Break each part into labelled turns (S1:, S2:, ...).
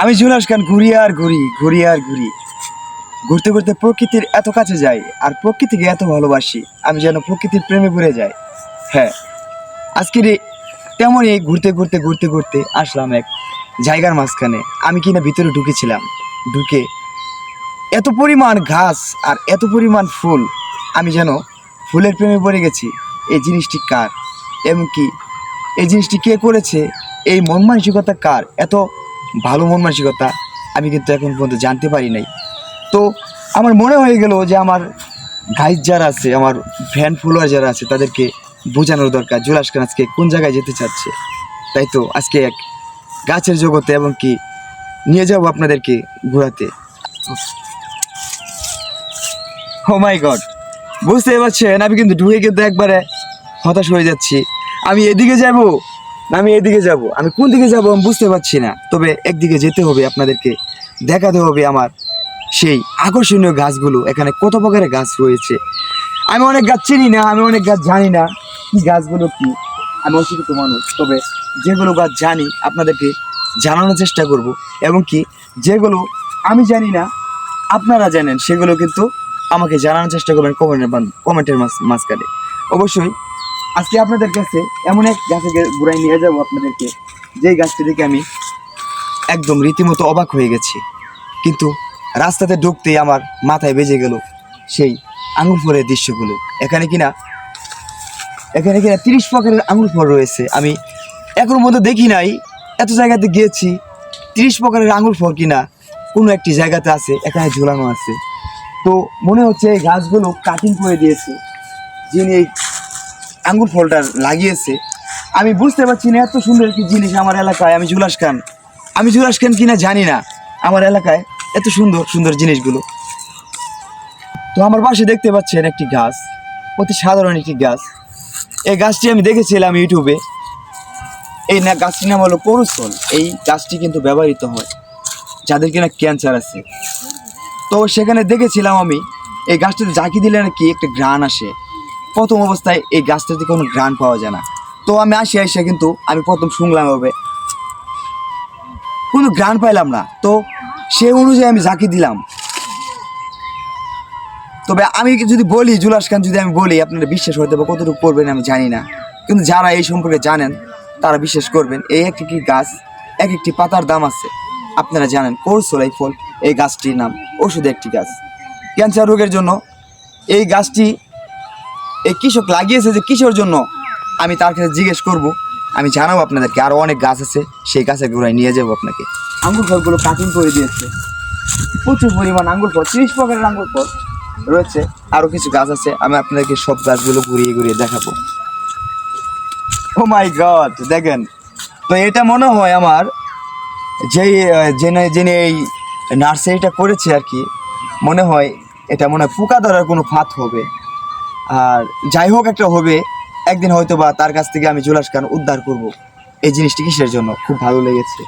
S1: আমি জুলাস খান ঘুরি আর ঘুরি, ঘুরি আর ঘুরি, ঘুরতে ঘুরতে প্রকৃতির এত কাছে যাই আর প্রকৃতিকে এত ভালোবাসি আমি যেন প্রকৃতির প্রেমে পড়ে যাই। হ্যাঁ, আজকের তেমনই ঘুরতে ঘুরতে ঘুরতে ঘুরতে আসলাম এক জায়গার মাঝখানে। আমি কিনা ভিতরে ঢুকেছিলাম, ঢুকে এত পরিমাণ ঘাস আর এত পরিমাণ ফুল, আমি যেন ফুলের প্রেমে পড়ে গেছি। এই জিনিসটি কার এবং কি এই জিনিসটি কে করেছে, এই মন মানসিকতা কার, এত ভালো মন মানসিকতা আমি কিন্তু এখন পর্যন্ত জানতে পারি নাই। তো আমার মনে হয়ে গেল যে আমার গাইড যারা আছে, আমার ফ্যান ফলোয়ার যারা আছে, তাদেরকে বোঝানোর দরকার জুলাস খান আজকে কোন জায়গায় যেতে চাচ্ছে। তাই তো আজকে এক গাছের জগতে এবং কি নিয়ে যাব আপনাদেরকে ঘোরাতে। ও মাই গড, বুঝতে পারছেন আমি কিন্তু ঢুকে কিন্তু একবারে হতাশ হয়ে যাচ্ছি। আমি এদিকে যাব না আমি এদিকে যাব, আমি কোন দিকে যাব আমি বুঝতে পারছি না। তবে একদিকে যেতে হবে, আপনাদেরকে দেখাতে হবে আমার সেই আকর্ষণীয় গাছগুলো। এখানে কত প্রকারের গাছ রয়েছে, আমি অনেক গাছ চিনি না, আমি অনেক গাছ জানি না কি গাছগুলো কি। আমি অশিক্ষিত মানুষ, তবে যেগুলো গাছ জানি আপনাদেরকে জানানোর চেষ্টা করব, এবং কি যেগুলো আমি জানি না আপনারা জানেন সেগুলো কিন্তু আমাকে জানানোর চেষ্টা করবেন কমেন্টের মাঝখানে। অবশ্যই আজকে আপনাদের কাছে এমন এক গাছের গোড়ায় নিয়ে যাব আপনাদেরকে, যেই গাছটি দেখে আমি একদম রীতিমতো অবাক হয়ে গেছি। কিন্তু রাস্তাতে ঢুকতেই আমার মাথায় বেজে গেল সেই আঙুর ফলের দৃশ্যগুলো। এখানে কিনা 30 প্রকারের আঙুর ফল রয়েছে। আমি এখন মধ্যে দেখি নাই, এত জায়গাতে গিয়েছি 30 প্রকারের আঙুর ফল কিনা কোনো একটি জায়গাতে আছে, এখানে ঝুলানো আছে। তো মনে হচ্ছে এই গাছগুলো কাটিং করে দিয়েছে যিনি এই আঙ্গুর ফলটা লাগিয়েছে। আমি বুঝতে পারছি না এত সুন্দর একটি জিনিস আমার এলাকায়। আমি জুলাস খান কিনা জানি না, আমার এলাকায় এত সুন্দর সুন্দর জিনিসগুলো। তো আমার পাশে দেখতে পাচ্ছেন একটি গাছ, অতি সাধারণ একটি গাছ। এই গাছটি আমি দেখেছিলাম ইউটিউবে। এই গাছটির নাম হলো করুসল। এই গাছটি কিন্তু ব্যবহৃত হয় যাদের কিনা ক্যান্সার আছে। তো সেখানে দেখেছিলাম আমি এই গাছটাতে জাকি দিলে নাকি একটা ঘ্রাণ আসে। প্রথম অবস্থায় এই গাছটাতে কোনো ঘ্রাণ পাওয়া যায় না। তো আমি আসে কিন্তু আমি প্রথম শুনলাম হবে কোনো ঘ্রাণ পাইলাম না। তো সে অনুযায়ী আমি জাকি দিলাম। তবে আমি যদি বলি জুলাস খান, যদি আমি বলি আপনারা বিশ্বাস হতে বা কতটুকু করবেন আমি জানি না, কিন্তু যারা এই সম্পর্কে জানেন তারা বিশ্বাস করবেন। এই একটি গাছ, এক একটি পাতার দাম আছে। আপনারা জানেন করসল এই ফল, এই গাছটির নাম ওষুধ একটি গাছ ক্যান্সার রোগের জন্য। এই গাছটি এই কৃষক লাগিয়েছে যে কিসের জন্য আমি তার কাছে জিজ্ঞেস করব, আমি জানাবো আপনাদেরকে। আরও অনেক গাছ আছে, সেই গাছের গোড়ায় নিয়ে যাবো আপনাকে। আঙ্গুর ফলগুলো কাটিং করে দিয়েছে, প্রচুর পরিমাণ আঙ্গুর ফল, 30 প্রকারের আঙ্গুর ফল রয়েছে। আরও কিছু গাছ আছে, আমি আপনাদেরকে সব গাছগুলো ঘুরিয়ে ঘুরিয়ে দেখাবো। ও মাই গড, দেখেন তো এটা মনে হয় আমার যিনি এই নার্সারিটা করেছে আর কি, মনে হয় এটা মনে হয় পোকা ধরার কোনো ফাঁদ হবে। আর যাই হোক একটা হবে, একদিন হয়তো বা তার কাছ থেকে আমি জুলাস খান উদ্ধার করব এই জিনিসটি কিসের জন্য। খুব ভালো লেগেছে।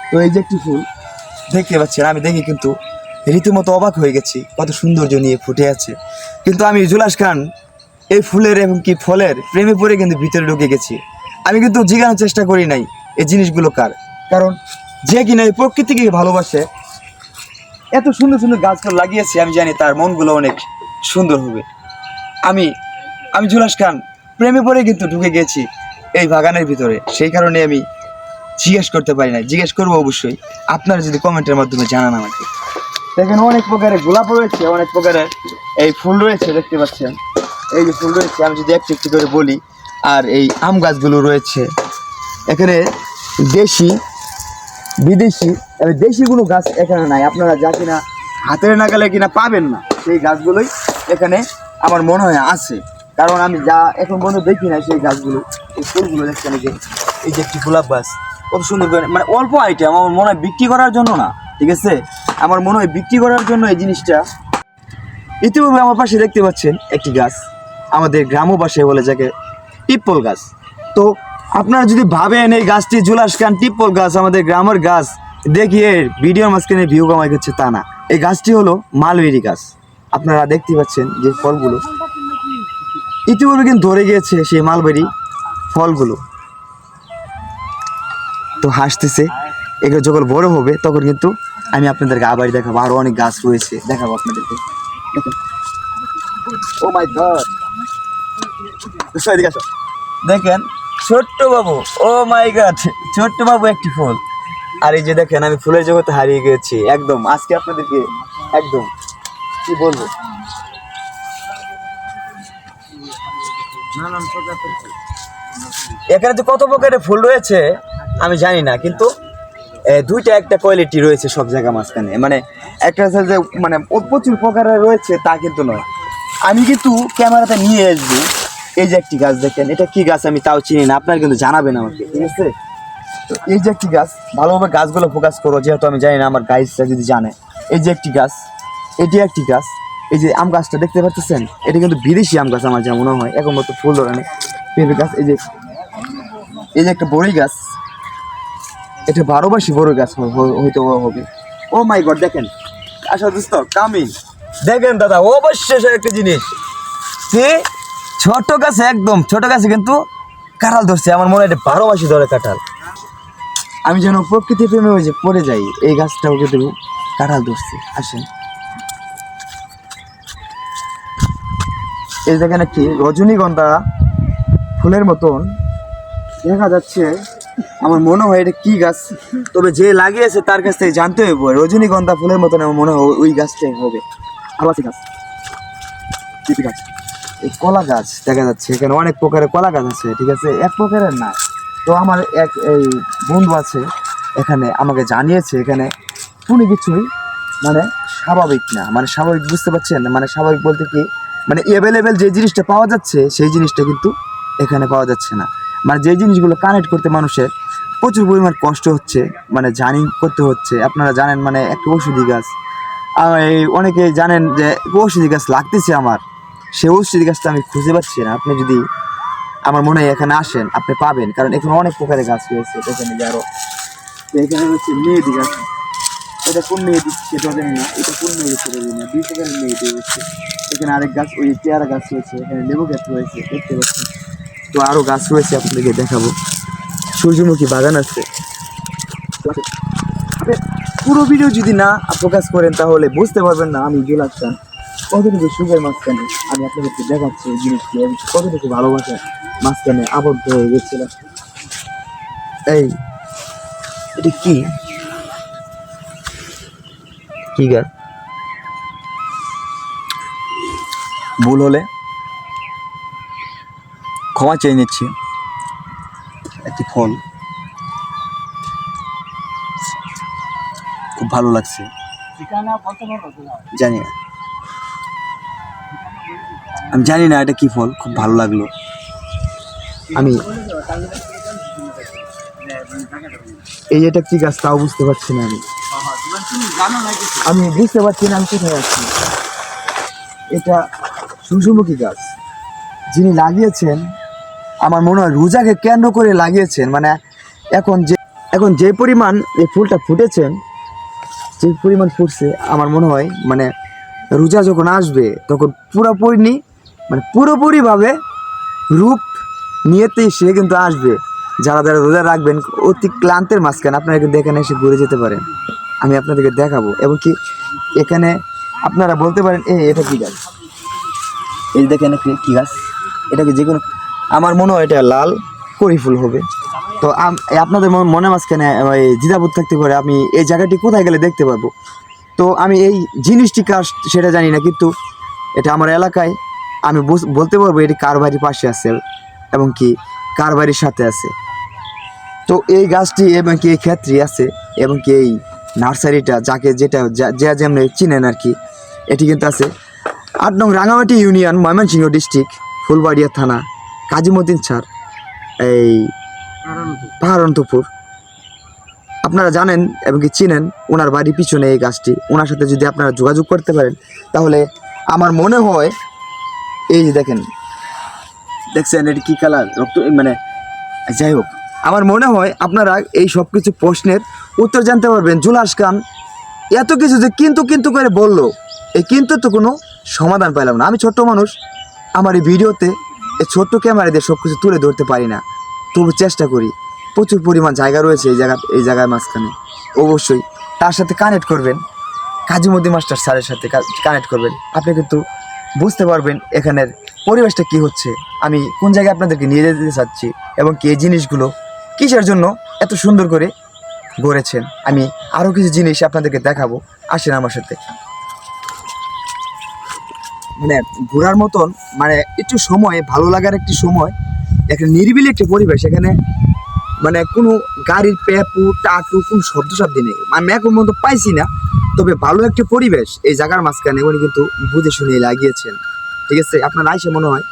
S1: তো এই যে একটি ফুল দেখতে পাচ্ছেন, আমি দেখি কিন্তু রীতিমতো অবাক হয়ে গেছি, কত সৌন্দর্য নিয়ে ফুটে আছে। কিন্তু আমি জুলাস খান এই ফুলের এবং কি ফলের প্রেমে পড়ে কিন্তু ভিতরে ঢুকে গেছি। আমি কিন্তু জিজ্ঞাসার চেষ্টা করি নাই এই জিনিসগুলো কার, কারণ যে কিনা এই প্রকৃতিকে ভালোবাসে, এত সুন্দর সুন্দর গাছগুলো লাগিয়েছে, আমি জানি তার মনগুলো অনেক সুন্দর হবে। আমি জুলাস খান প্রেমে পড়ে কিন্তু ঢুকে গেছি এই বাগানের ভিতরে। সেই কারণে আমি জিজ্ঞেস করতে পারি না, জিজ্ঞেস করবো অবশ্যই। আপনারা যদি কমেন্টের মাধ্যমে জানান আমাকে। দেখেন অনেক প্রকারের গোলাপ রয়েছে, অনেক প্রকারের এই ফুল রয়েছে, দেখতে পাচ্ছেন এই যে ফুল রয়েছে। আমি যদি একটু একটু করে বলি, আর এই আম গাছগুলো রয়েছে এখানে, দেশি বিদেশি। দেশি কোনো গাছ এখানে নাই, আপনারা যা কিনা হাতের নাগালে কিনা পাবেন না সেই গাছগুলোই এখানে আমার মনে হয় আছে। কারণ আমি যা এখন পর্যন্ত দেখি না সেই গাছগুলো, এই ফুলগুলো দেখছেন, এই যে একটি গোলাপ গাছ কত সুন্দর করে, মানে অল্প আইটেম, আমার মনে হয় বিক্রি করার জন্য না, ঠিক আছে, আমার মনে হয় বিক্রি করার জন্য এই জিনিসটা। ইতিপূর্বে আমার পাশে দেখতে পাচ্ছেন একটি গাছ, আমাদের গ্রাম্য ভাষায় বলে যাকে টিপ্পল গাছ। তো আপনারা যদি ভাবেন এই গাছটি জুলাস খান টিপ্পল গাছ, আমাদের গ্রামের গাছ দেখিয়ে ভিডিওর মাঝখানে ভিউ কামাই করছে, তা না। এই গাছটি হলো মালবেরি গাছ। আপনারা দেখতে পাচ্ছেন যে ফলগুলো ইতিপূর্বে কিন্তু ধরে গিয়েছে সেই মালবেরি ফলগুলো। তো হাসতেছে, এগুলো যখন বড় হবে তখন কিন্তু আমি আপনাদেরকে আবার দেখাবো, আরো অনেক গাছ রয়েছে দেখাবো আপনাদেরকে। দেখেন, ও মাই গড, দেখেন ছোট্ট বাবু, ও মাই গড, ছোট্ট বাবু একটি ফুল। আর এই যে দেখেন আমি ফুলের জগতে হারিয়ে গেছি একদম। আজকে আপনাদেরকে একদম কি বলবো, এখানে যে কত প্রকারের ফুল রয়েছে আমি জানি না, কিন্তু দুইটা একটা কোয়ালিটি রয়েছে সব জায়গা মাঝখানে। মানে একটা যে মানে প্রচুর প্রকারের রয়েছে তা কিন্তু নয়। আমি কিন্তু ক্যামেরাতে নিয়ে আসবো। এই যে একটি গাছ দেখেন, এটা কি গাছ আমি তাও চিনি না, আপনারা কিন্তু জানাবেন আমাকে, ঠিক আছে? তো এই যে একটি গাছ, ভালোভাবে গাছগুলো ফোকাস করো, যেহেতু আমি জানি না আমার গাইডটা যদি জানে। এই যে একটি গাছ, এটি একটি গাছ। এই যে আম গাছটা দেখতে পাচ্ছেন, এটা কিন্তু বিদেশি আম গাছ আমার যা মনে হয়, এখন মতো ফুল ধরে নেই। পেঁপে গাছ, এই যে একটা বড়ি গাছ, এটা 12 মাসি বড় গাছ হয়তো হবে। ও মাই গড, দেখেন আশা দোস্ত কামি, দেখেন দাদা অবশ্যই একটা জিনিস, যে ছোট গাছে, একদম ছোট গাছে কিন্তু কাঁঠাল ধরছে। আমার মনে হয় এটা 12 মাসি ধরে কাঁঠাল। আমি যেন প্রকৃতি প্রেমে ওই যে পড়ে যাই, এই গাছটাও কিন্তু কাঁঠাল ধরছে। আসেন, এই দেখেন একটি রজনীগন্ধা ফুলের মতন দেখা যাচ্ছে। আমার মনে হয় এটা কি গাছ, তবে যে লাগিয়েছে তার কাছ থেকে জানতে হবে। রজনীগন্ধা ফুলের মতন আমার মনে হয় ওই গাছটাই হবে। আবাসি গাছ, পিপি গাছ, এই কলা গাছ দেখা যাচ্ছে। এখানে অনেক প্রকারের কলা গাছ আছে, ঠিক আছে, এক প্রকারের না। তো আমার এক এই বন্ধু আছে এখানে, আমাকে জানিয়েছে এখানে কোনো কিছুই মানে স্বাভাবিক না। মানে স্বাভাবিক বুঝতে পারছেন, মানে স্বাভাবিক বলতে কি, মানে অ্যাভেলেবেল যে জিনিসটা পাওয়া যাচ্ছে সেই জিনিসটা কিন্তু এখানে পাওয়া যাচ্ছে না। মানে যে জিনিসগুলো কানেক্ট করতে মানুষের প্রচুর পরিমাণ কষ্ট হচ্ছে, মানে জার্নি করতে হচ্ছে। আপনারা জানেন মানে একটা ওষুধি গাছ, এই অনেকে জানেন যে ওষুধি গাছ লাগতেছে আমার, সেই ওষুধি গাছটা আমি খুঁজে পাচ্ছি না। আপনি যদি আমার মনে হয় এখানে আসেন আপনি পাবেন, কারণ এখানে অনেক প্রকারের গাছ রয়েছে। এখানে আরো এখানে হচ্ছে মেহেদি গাছ, এটা কোন মেহেদি সেটা জানি না, এটা কোন মেহেদি সেটা জানি না, 2 প্রকারের মেহেদি রয়েছে। এখানে আরেক গাছ, ওই পেয়ারা গাছ রয়েছে, এখানে লেবু গাছ রয়েছে, দেখতে পাচ্ছেন। তো আরও গাছ রয়েছে, আপনাদেরকে দেখাবো। সূর্যমুখী বাগান আছে। পুরো ভিডিও যদি না ফোকাস করেন তাহলে বুঝতে পারবেন না আমি জুলাস খান কতটুকু সুখের মাঝখানে আমি আপনাদেরকে দেখাচ্ছি এই জিনিসটি, আমি কতটুকু ভালোবাসার মাঝখানে আবদ্ধ হয়ে গেছিলাম। এই এটা কি কি গাছ? ভুল হলে ক্ষমা চেয়ে নিচ্ছি। একটি ফল, খুব ভালো লাগছে, জানি না, আমি জানি না এটা কি ফল, খুব ভালো লাগলো। আমি এই এটা কি গাছ তাও বুঝতে পারছি না, আমি বুঝতে পারছি না আমি কোথায় আছি। এটা সূর্যমুখী গাছ, যিনি লাগিয়েছেন আমার মনে হয় রোজাকে কেন্দ্র করে লাগিয়েছেন। মানে এখন যে পরিমাণ এই ফুলটা ফুটেছেন, যে পরিমাণ ফুটছে, আমার মনে হয় মানে রোজা যখন আসবে তখন পুরোপুরিভাবে রূপ নিয়েতেই সে কিন্তু আসবে। যারা যারা রোজা রাখবেন অতি ক্লান্তের মাঝখানে আপনারা কিন্তু এখানে এসে ঘুরে যেতে পারেন, আমি আপনাদেরকে দেখাবো। এবং কি এখানে আপনারা বলতে পারেন এটা কি গাছ, এই দেখেন কি গাছ, এটাকে যে কোনো, আমার মনে হয় এটা লাল কড়ি ফুল হবে। তো আপনাদের মনে মাঝখানে ওই দ্বিধাবোধ থাকতে পারে আমি এই জায়গাটি কোথায় গেলে দেখতে পারবো। তো আমি এই জিনিসটি কার সেটা জানি না, কিন্তু এটা আমার এলাকায়, আমি বলতে পারবো এটি কার বাড়ির পাশে আছে এবং কি কার বাড়ির সাথে আছে। তো এই গাছটি এবং কি এই ক্ষেত্রে আছে, এবং কি এই নার্সারিটা যাকে যেটা যা যেমন চিনেন আর কি, এটি কিন্তু আছে 8 নং রাঙামাটি ইউনিয়ন, ময়মনসিংহ ডিস্ট্রিক্ট, ফুলবাড়িয়া থানা, কাজীমুদ্দিন স্যার, এই পাহাড়ন্তপুর। আপনারা জানেন এবং কি চিনেন ওনার বাড়ির পিছনে এই গাছটি। ওনার সাথে যদি আপনারা যোগাযোগ করতে পারেন তাহলে আমার মনে হয়, এই যে দেখছেন এটি কী কালার রক্ত, মানে যাই হোক, আমার মনে হয় আপনারা এই সব কিছু প্রশ্নের উত্তর জানতে পারবেন। জুলাস খান এত কিছু যে কিন্তু করে বললো, এই কিন্তু তো কোনো সমাধান পাইলাম না। আমি ছোট্ট মানুষ, আমার এই ভিডিওতে এই ছোট্ট ক্যামেরা দিয়ে সব কিছু তুলে ধরতে পারি না, তবু চেষ্টা করি। প্রচুর পরিমাণ জায়গা রয়েছে এই জায়গায় মাঝখানে। অবশ্যই তার সাথে কানেক্ট করবেন, কাজীমুদ্দিন মাস্টার স্যারের সাথে কানেক্ট করবেন। আপনি কিন্তু বুঝতে পারবেন এখানের পরিবেশটা কি হচ্ছে, আমি কোন জায়গায় আপনাদেরকে নিয়ে যেতে চাচ্ছি, এবং কি এই জিনিসগুলো কিসের জন্য এত সুন্দর করে গড়েছেন। আমি আরও কিছু জিনিস আপনাদেরকে দেখাবো, আসেন আমার সাথে। মানে ঘোরার মতন, মানে একটু সময় ভালো লাগার একটি সময়, এখানে নিরিবিলি একটি পরিবেশ। এখানে মানে কোনো গাড়ির পেপু টাটু কোনো শব্দ নেই, আমি এখন পর্যন্ত পাইছি না। তবে ভালো একটি পরিবেশ এই জায়গার মাঝখানে উনি কিন্তু বুঝে শুনে লাগিয়েছেন, ঠিক আছে। আপনারা এসে মনে হয়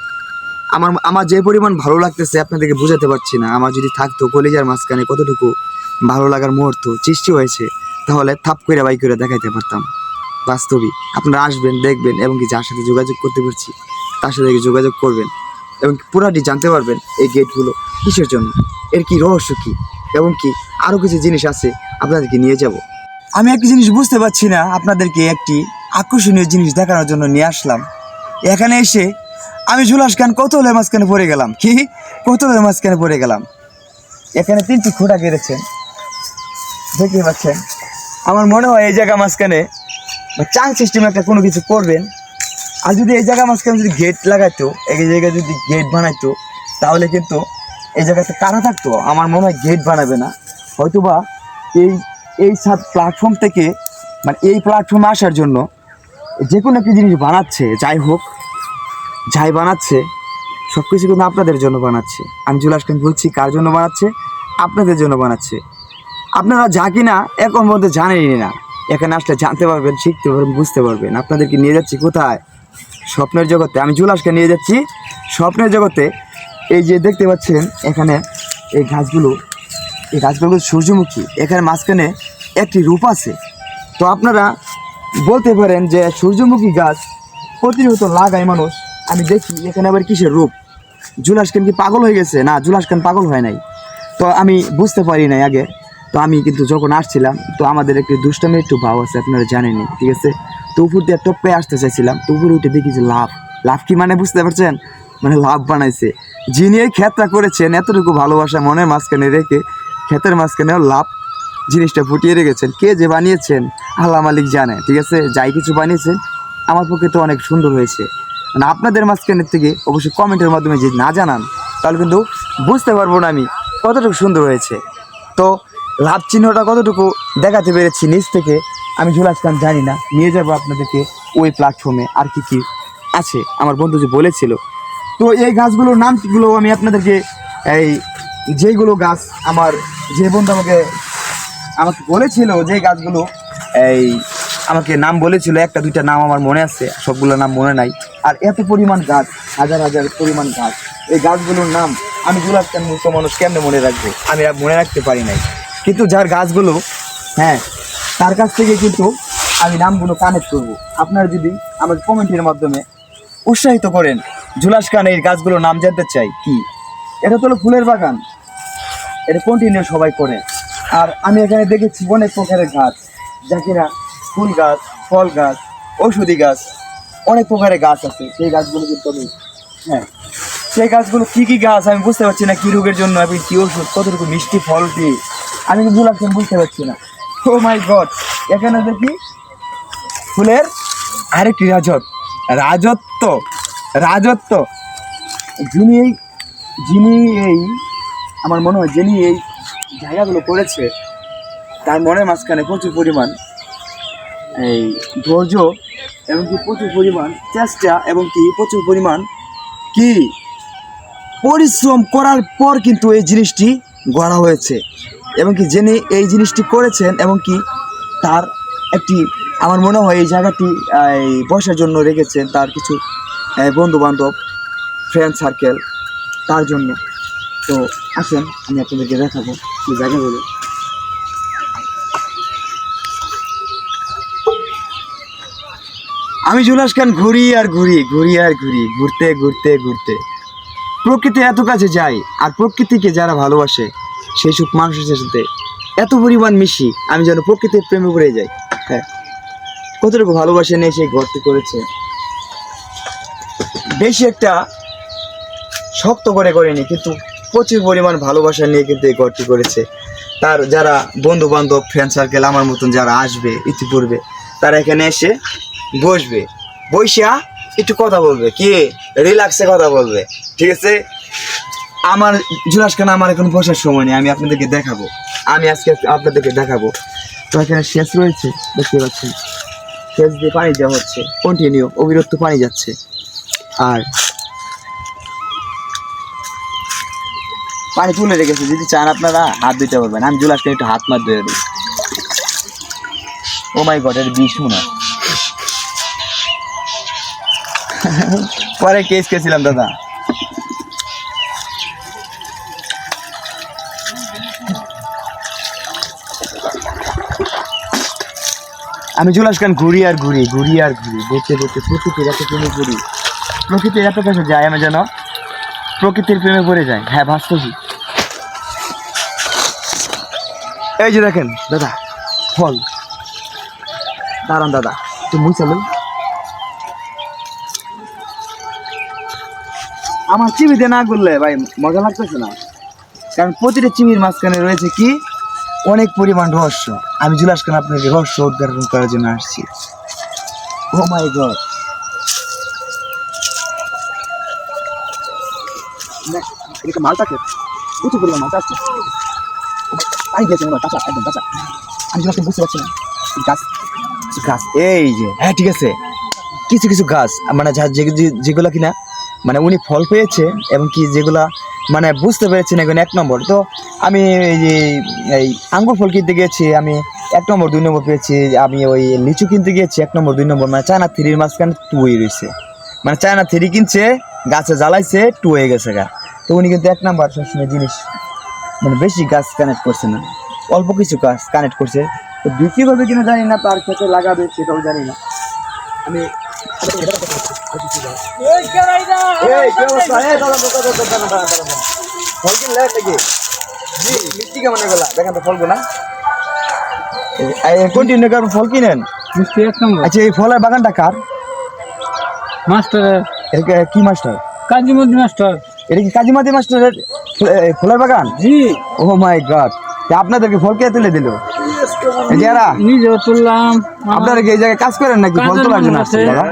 S1: আমার যে পরিমাণ ভালো লাগতেছে আপনাদেরকে বোঝাতে পারছি না। আমার যদি থাকতো কলেজের মাঝখানে কতটুকু ভালো লাগার মুহূর্ত সৃষ্টি হয়েছে, তাহলে থাপ করে বাই করে দেখাইতে পারতাম। বাস্তবিক আপনারা আসবেন, দেখবেন, এবং কি যার সাথে যোগাযোগ করতে পারছি তার সাথে যোগাযোগ করবেন, এবং পুরাটি জানতে পারবেন এই গেটগুলো কিসের জন্য, এর কি রহস্য কী, এবং কি আরও কিছু জিনিস আছে আপনাদেরকে নিয়ে যাব। আমি একটি জিনিস বুঝতে পারছি না, আপনাদেরকে একটি আকর্ষণীয় জিনিস দেখানোর জন্য নিয়ে আসলাম। এখানে এসে আমি জুলাস খান কৌতূহলের মাঝখানে পড়ে গেলাম। কি কৌতূহলের মাঝখানে পড়ে গেলাম। এখানে 3টি খুঁটা গেড়েছেন, দেখতে পাচ্ছেন। আমার মনে হয় এই জায়গা মাঝখানে চাং সিস্টেম একটা কোনো কিছু করবেন। আর যদি এই জায়গা মাঝখানে যদি গেট লাগাইতো, এই জায়গায় যদি গেট বানাইতো, তাহলে কিন্তু এই জায়গাতে কারা থাকতো। আমার মনে হয় গেট বানাবে না, হয়তোবা এই সাত প্ল্যাটফর্ম থেকে, মানে এই প্ল্যাটফর্মে আসার জন্য যে কোনো একটি জিনিস বানাচ্ছে। যাই হোক, যাই বানাচ্ছে সব কিছু কিন্তু আপনাদের জন্য বানাচ্ছে। আমি জুলাস খান বলছি, কার জন্য বানাচ্ছে? আপনাদের জন্য বানাচ্ছে। আপনারা যা কিনা এখন মধ্যে জানেনই না, এখানে আসলে জানতে পারবেন, শিখতে পারবেন, বুঝতে পারবেন। আপনাদেরকে নিয়ে যাচ্ছি কোথায়? স্বপ্নের জগতে। আমি জুলাসকে নিয়ে যাচ্ছি স্বপ্নের জগতে। এই যে দেখতে পাচ্ছেন এখানে এই গাছগুলো সূর্যমুখী। এখানে মাঝখানে একটি রূপ আছে। তো আপনারা বলতে পারেন যে সূর্যমুখী গাছ প্রতিনিয়ত লাগায় মানুষ, আমি দেখি এখানে আবার কিসের রূপ। জুলাস খান কি পাগল হয়ে গেছে? না, জুলাস খান পাগল হয় নাই। তো আমি বুঝতে পারি নাই আগে। তো আমি কিন্তু যখন আসছিলাম, তো আমাদের একটু দুষ্টামি একটু ভাব আছে, আপনারা জানেনই, ঠিক আছে। তো উপর দিয়ে টপকে আসতে চাইছিলাম, তো উপরে উঠে দেখি যে লাভ কি মানে বুঝতে পারছেন? মানে লাভ বানাইছে। যিনি এই ক্ষেতটা করেছেন, এতটুকু ভালোবাসা মনের মাঝখানে রেখে ক্ষেতের মাঝখানেও লাভ জিনিসটা ফুটিয়ে রেখেছেন। কে যে বানিয়েছেন আল্লাহ মালিক জানে, ঠিক আছে। যাই কিছু বানিয়েছেন আমার পক্ষে তো অনেক সুন্দর হয়েছে। মানে আপনাদের মাঝখানের থেকে অবশ্যই কমেন্টের মাধ্যমে যদি না জানান, তাহলে কিন্তু বুঝতে পারবো না আমি কতটুকু সুন্দর হয়েছে। তো লাভ চিহ্নটা কতটুকু দেখাতে পেরেছি নিচ থেকে আমি জুলাস খান জানি না। নিয়ে যাবো আপনাদেরকে ওই প্ল্যাটফর্মে। আর কি কি আছে আমার বন্ধু যে বলেছিল। তো এই গাছগুলোর নামগুলো আমি আপনাদেরকে, এই যেগুলো গাছ আমার যে বন্ধু আমাকে বলেছিল, যে গাছগুলো আমাকে নাম বলেছিল, একটা দুইটা নাম আমার মনে আছে, সবগুলো নাম মনে নাই। আর এত পরিমাণ গাছ, হাজার হাজার পরিমাণ গাছ, এই গাছগুলোর নাম আমি জুলাস খান মূর্খ মানুষ কেমনে মনে রাখবো? আমি মনে রাখতে পারি নাই। কিন্তু যার গাছগুলো, হ্যাঁ, তার কাছ থেকে কিন্তু আমি নামগুলো কানেক্ট করবো। আপনারা যদি আমাকে কমেন্টের মাধ্যমে উৎসাহিত করেন, জুলাস খান এই গাছগুলোর নাম জানতে চাই। কি এটা তো হলো ফুলের বাগান, এটা কন্টিনিউ সবাই করে। আর আমি এখানে দেখেছি অনেক প্রকারের গাছ, যা কিনা ফুল গাছ, ফল গাছ, ঔষধি গাছ, অনেক প্রকারের গাছ আছে। সেই গাছগুলো কিন্তু আমি, হ্যাঁ, সেই গাছগুলো কী কী গাছ আমি বুঝতে পারছি না, কী রোগের জন্য এবং কী ওষুধ, কতটুকু মিষ্টি ফল কি আমি কিন্তু জুলাস বুঝতে পারছি না। ও মাই গড, এখানে দেখি ফুলের আরেকটি রাজত্ব। যিনি এই আমার মনে হয় যিনি এই জায়গাগুলো করেছে, তার মনের মাঝখানে প্রচুর পরিমাণ এই ধৈর্য, এবং কি প্রচুর পরিমাণ চেষ্টা, এবং কি প্রচুর পরিমাণ কি পরিশ্রম করার পর কিন্তু এই জিনিসটি গড়া হয়েছে। এবং কি যিনি এই জিনিসটি করেছেন, এবং কি তার একটি, আমার মনে হয় এই জায়গাটি বসার জন্য রেখেছেন তার কিছু বন্ধু বান্ধব, ফ্রেন্ড সার্কেল, তার জন্য। তো আসেন আমি আপনাদেরকে দেখাবো এই জায়গাগুলো। আমি জুলাস খান ঘুরি আর ঘুরি, ঘুরতে প্রকৃতি এত কাছে যাই। আর প্রকৃতিকে যারা ভালোবাসে সেই সব মানুষের সাথে এত পরিমাণ মিশি, আমি যেন প্রকৃতির প্রেমে পড়ে যাই। হ্যাঁ, কতটুকু ভালোবাসা নিয়ে সেই ঘরটি করেছে। বেশি একটা শক্ত করে করেনি, কিন্তু প্রচুর পরিমাণ ভালোবাসা নিয়ে কিন্তু এই ঘরটি করেছে। তার যারা বন্ধু বান্ধব ফ্রেন্ড সার্কেল আমার মতন যারা আসবে ইতিপূর্বে, তারা এখানে এসে বসবে, বৈশা একটু কথা বলবে, কি রিল্যাক্সে কথা বলবে, ঠিক আছে। আমার জুলাস খান আমার এখন বসার সময় নেই, আমি আপনাদেরকে দেখাবো, আমি আজকে আপনাদেরকে দেখাবো। তো এখানে সেচ রয়েছে, দেখতে পাচ্ছেন সেচ দিয়ে পানি দেওয়া হচ্ছে, কন্টিনিউ অবিরত পানি যাচ্ছে। আর পানি তুলে রেখেছে, যদি চান আপনারা হাত দিতে পারবেন। আমি জুলাস খান একটু হাত মার ধরে দিই। ও মাই গড, এর বিষ মনে হয়। পরে কেস খেয়েছিলাম দাদা। আমি জুলাস খান ঘুরি আর ঘুরি, ঘুরি আর ঘুরি, দেখতে দেখতে প্রকৃতির এত প্রেমে পড়ি, প্রকৃতির এত কাছে যায় আমি যেন প্রকৃতির প্রেমে পড়ে যায়। হ্যাঁ ভাসতেছি। এই যে দেখেন দাদা ফল, দাঁড়ান দাদা একটু মুই চালু। আমার চিবিতে না করলে ভাই মজা লাগতেছে না, কারণ প্রতিটা চিবির মাঝখানে রয়েছে কি অনেক পরিমাণ রহস্য। আমি জুলাস খান আপনাকে রহস্য উদ্ঘাটন করার জন্য আসছি। ও মাই গড, এটা মালটাকে প্রচুর পরিমাণ মালটা আসছে, পানি দিয়েছে মনে হয়, কাঁচা একদম কাঁচা। আমি জুলাস খান বুঝতে পারছি না, গাছ গাছ এই যে, হ্যাঁ ঠিক আছে, কিছু কিছু গাছ মানে যেগুলো কিনা মানে উনি ফল পেয়েছে এবং কি যেগুলা মানে বুঝতে পেরেছেন এখন 1 নম্বর। তো আমি এই আঙ্গুর ফল কিনতে গিয়েছি, আমি 1 নম্বর 2 নম্বর পেয়েছি। আমি ওই লিচু কিনতে গিয়েছি 1 নম্বর 2 নম্বর, মানে চায়না 3-র মাঝখানে 2 হয়ে রয়েছে, মানে চায়না 3 কিনছে গাছে জ্বালাইছে 2 হয়ে গেছে গা। তো উনি কিন্তু 1 নম্বর সবসময় জিনিস মানে বেশি গাছ কানেক্ট করছে না, অল্প কিছু গাছ কানেক্ট করছে। তো বিক্রি করবে কিনা জানি না, তার ক্ষেত্রে লাগাবে সেটাও জানি না। আমি ফল কিনলে নাকি মিষ্টি কেমন এগুলা দেখেন তো, ফলবো না কন্টিনিউ করবেন, ফল কিনেন
S2: মিষ্টি 1 নম্বর।
S1: আচ্ছা এই ফলের বাগানটা কার?
S2: মাস্টারের।
S1: কি মাস্টার?
S2: কাজীমুদ্দিন মাস্টার।
S1: এটা কি কাজীমাদি মাস্টারের ফলের বাগান?
S2: জি।
S1: ও মাই গড, আপনাদেরকে ফল কে তুলে দিল? যারা
S2: নিজেও তুললাম।
S1: আপনারা কি এই জায়গায় কাজ করেন নাকি ফল তোলার জন্য আসছেন দাদা?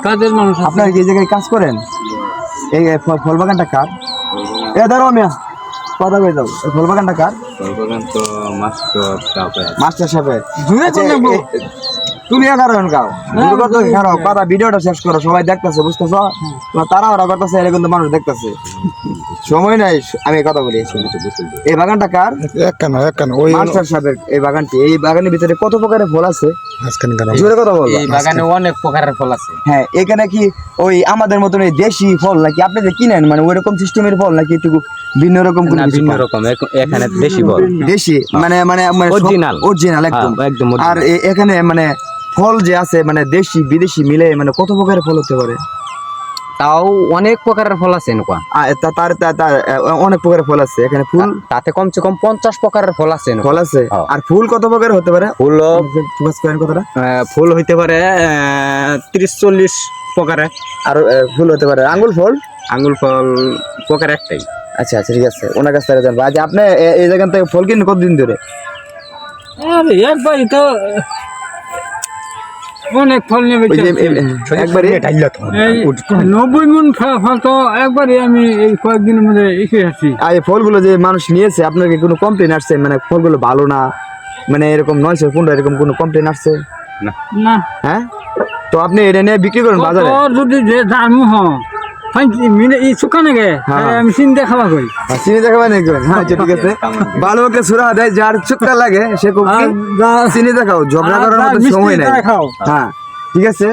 S2: কাজের মানুষ।
S1: আপনারা কি এই জায়গায় কাজ করেন? এই ফল বাগানটা কার? এ দাঁড়াও মিয়া, কথা কই যাও, এই ফল বাগানটা কার?
S3: ফল বাগান তো
S1: মাস্টার সাহেবের।
S2: জুড়ে
S1: আচ্ছা,
S2: কোন নেবো?
S1: তুমি কারণ কাও খারাপ কথা, ভিডিওটা শেষ করো, সবাই দেখতেছে বুঝতেছো, তারা ওরা করতেছে, এটা কিন্তু মানুষ দেখতেছে, সময় নাই। আমি কথা বলি, এই বাগানটা কার?
S3: ওই
S1: মাস্টার সাহেবের এই বাগানটি। এই বাগানের ভিতরে কত প্রকারের ফল আছে? জোরে কথা বলো।
S3: এই বাগানে অনেক প্রকারের ফল আছে।
S1: হ্যাঁ, এখানে কি ওই আমাদের মতন এই দেশি ফল নাকি আপনি যে কিনেন মানে ওইরকম সিস্টেমের ফল নাকি একটু ভিন্ন রকম কোনো কিছু
S3: ভিন্ন
S1: পান?
S3: রকম এখানে দেশি ফল,
S1: দেশি মানে মানে
S3: Original.
S1: অরিজিনাল একদম
S3: একদম
S1: আর এখানে মানে ফল যে আছে মানে দেশি বিদেশি মিলে মানে কত প্রকারের ফল হতে পারে?
S3: তাও অনেক প্রকারের ফল আছে এনেকুৱা।
S1: তার অনেক প্রকারের ফল আছে এখানে। ফুল
S3: তাতে কমসে কম 50 প্রকারের ফল আছে এনেকুৱা।
S1: ফল আছে।
S3: হ্যাঁ।
S1: আর ফুল কত প্রকারের হতে পারে?
S3: ফুল
S1: ফোকাস করেন কথাটা।
S3: ফুল হইতে পারে 30-40 প্রকারের।
S1: আর ফুল হতে পারে আঙ্গুল ফল?
S3: আঙ্গুল ফল প্রকার একটাই।
S1: আচ্ছা আচ্ছা ঠিক আছে, ওনার কাছ থেকে জানবো। আচ্ছা আপনি এই জায়গা থেকে ফল কিনেন কতদিন ধরে?
S2: আরে একবারই তো অনেক ফল নেবে।
S1: একবারে
S2: এই 90 মণ ফল তো একবারই আমি এই কয়েকদিনের মধ্যে এসে আসছি।
S1: আর এই ফলগুলো যে মানুষ নিয়েছে আপনার কি কোনো কমপ্লেন আসছে মানে ফলগুলো ভালো না, মানে এরকম 915 এরকম কোনো কমপ্লেন আসছে?
S2: না।
S1: হ্যাঁ, তো আপনি এটা নিয়ে বিক্রি করেন বাজারে?
S2: যদি যে দামু এই শুকানে গে আমি চিন্তা খাওয়া কই
S1: চিনি দেখাবেন একজন? হ্যাঁ আচ্ছা ঠিক আছে, ভালো ওকে সুরা দেয়, যার চুক্তা লাগে সে খুব চিনি দেখাও, ঝগড়া করার মতো সময় নেই। হ্যাঁ ঠিক আছে,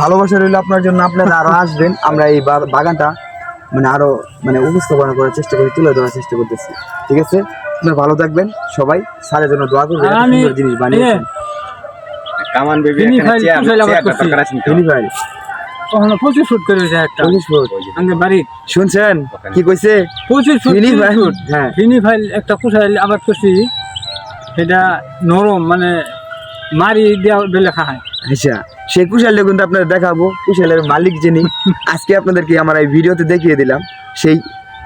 S1: ভালোবাসা রইল আপনার জন্য, আপনারা আরো আসবেন। আমরা এই বাগানটা মানে আরো মানে উপস্থাপনা করার চেষ্টা করি, তুলে ধরার চেষ্টা করতেছি। ঠিক আছে, আপনারা ভালো থাকবেন সবাই, স্যারের জন্য দোয়া করবেন, সুন্দর জিনিস বানিয়েছেন।
S3: কামান বেবি
S2: ওখানে 25 ফুট করে একটা
S1: 25 ফুট
S2: আমাদের বাড়ি।
S1: শুনছেন কি কইছে?
S2: 25 ফুট।
S1: হ্যাঁ
S2: ফিনি ফাইল একটা কুশাইল আবাদ করছি, সেটা নরম মানে মারি দেওয়া দিলে খায়।
S1: আচ্ছা, সেই কুশালটা কিন্তু আপনাদের দেখাবো, কুশালের মালিক যিনি আজকে আপনাদেরকে আমার এই ভিডিওতে দেখিয়ে দিলাম, সেই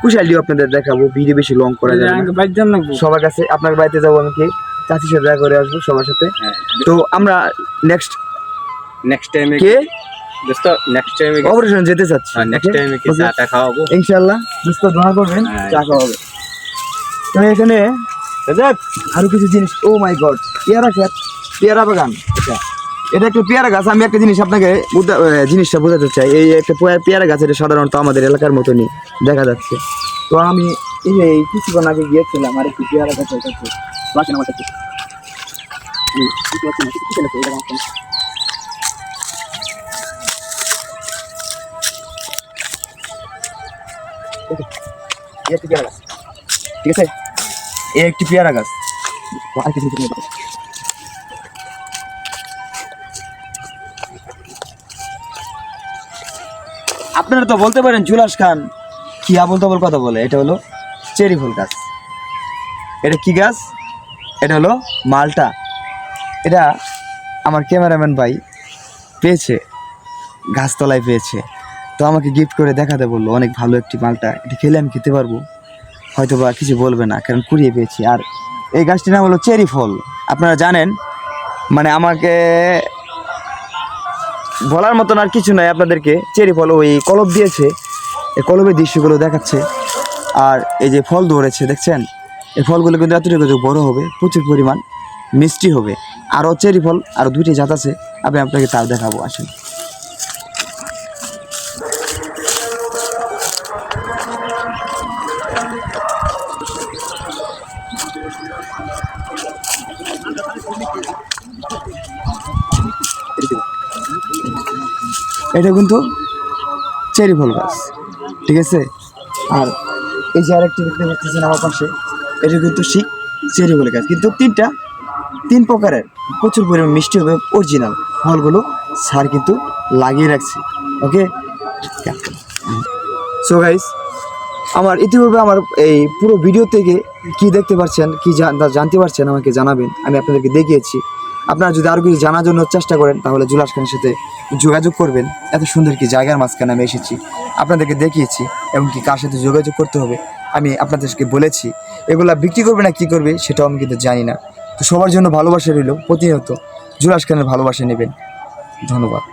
S1: কুশালিও আপনাদের দেখাবো, ভিডিও বেশি লং করা যাবে না।
S2: বাইর জন্য
S1: সবার কাছে আপনার বাড়িতে যাবো আমি, কি চাচির সাথে দেখা করে আসবো সবার সাথে।
S3: হ্যাঁ
S1: তো আমরা নেক্সট
S3: নেক্সট টাইমে
S1: কে
S3: দোস্ত নেক্সট টাইমে
S1: অপারেশন যেতে চাচ্ছি,
S3: নেক্সট টাইমে কি চা টা খাওয়াবো
S1: ইনশাআল্লাহ। দোস্ত দোয়া করবেন,
S3: হ্যাঁ।
S1: চা খাওয়াবে। তো এখানে আরো কিছু জিনিস, ও মাই গড, পেয়ারা গাছ, পেয়ারা বাগান। এটা একটা পেয়ারা গাছ। আমি একটা জিনিস আপনাকে জিনিসটা বোঝাতে চাই। এই একটা পেয়ারা গাছ, এটা সাধারণত আমাদের এলাকার মতনই দেখা যাচ্ছে। তো আমি এই কিছুক্ষণ আগে গিয়েছিলাম আর একটি পেয়ারা গাছের কাছে, বাকি আমার কাছে ঠিক আছে, এই একটি পেয়ারা গাছ। আর কিছু কিছু নেই। আপনারা তো বলতে পারেন জুলাস খান কি আবল তাবল কথা বলে। এটা হলো চেরি ফুল গাছ। এটা কি গাছ? এটা হলো মালটা। এটা আমার ক্যামেরাম্যান ভাই পেয়েছে, গাছতলায় পেয়েছে, তো আমাকে গিফট করে দেখাতে বললো। অনেক ভালো একটি মালটা, এটা খেলে আমি খেতে পারবো, হয়তো বা কিছু বলবে না, কারণ কুড়িয়ে পেয়েছি। আর এই গাছটির নাম হলো চেরি ফল। আপনারা জানেন, মানে আমাকে বলার মতন আর কিছু নাই আপনাদেরকে। চেরি ফল ওই কলব দিয়েছে, এই কলবের দৃশ্যগুলো দেখাচ্ছে। আর এই যে ফল ধরেছে দেখছেন, এই ফলগুলো কিন্তু এতটুকু বড় হবে, প্রচুর পরিমাণ মিষ্টি হবে। আরও চেরি ফল আরও দুইটি জাত আছে, আমি আপনাকে তাও দেখাবো, আসেন। এটা কিন্তু চেরি ফল গাছ, ঠিক আছে। আর এই যে আরেকটি দেখতে পাচ্ছেন আমার পাশে, এটা কিন্তু ঠিক চেরি ফল গাছ, কিন্তু তিন প্রকারের, প্রচুর পরিমাণ মিষ্টি হবে। অরিজিনাল ফলগুলো স্যার কিন্তু লাগিয়ে রাখছি, ওকে। সো গাইস, আমার ইতিপূর্বে আমার এই পুরো ভিডিও থেকে কি দেখতে পাচ্ছেন, কি জানতে পারছেন, আমাকে জানাবেন। আমি আপনাদেরকে দেখিয়েছি। আপনারা যদি আরও কিছু জানার জন্য চেষ্টা করেন, তাহলে জুলাস খানের সাথে যোগাযোগ করবেন। এত সুন্দর কি জায়গার মাঝখানে আমি এসেছি, আপনাদেরকে দেখিয়েছি, এবং কি কার সাথে যোগাযোগ করতে হবে আমি আপনাদেরকে বলেছি। এগুলা বিক্রি করবে না কি করবে সেটাও আমি কিন্তু জানি না। তো সবার জন্য ভালোবাসা রইল, প্রতিনিয়ত জুলাস খানের ভালোবাসা নেবেন। ধন্যবাদ।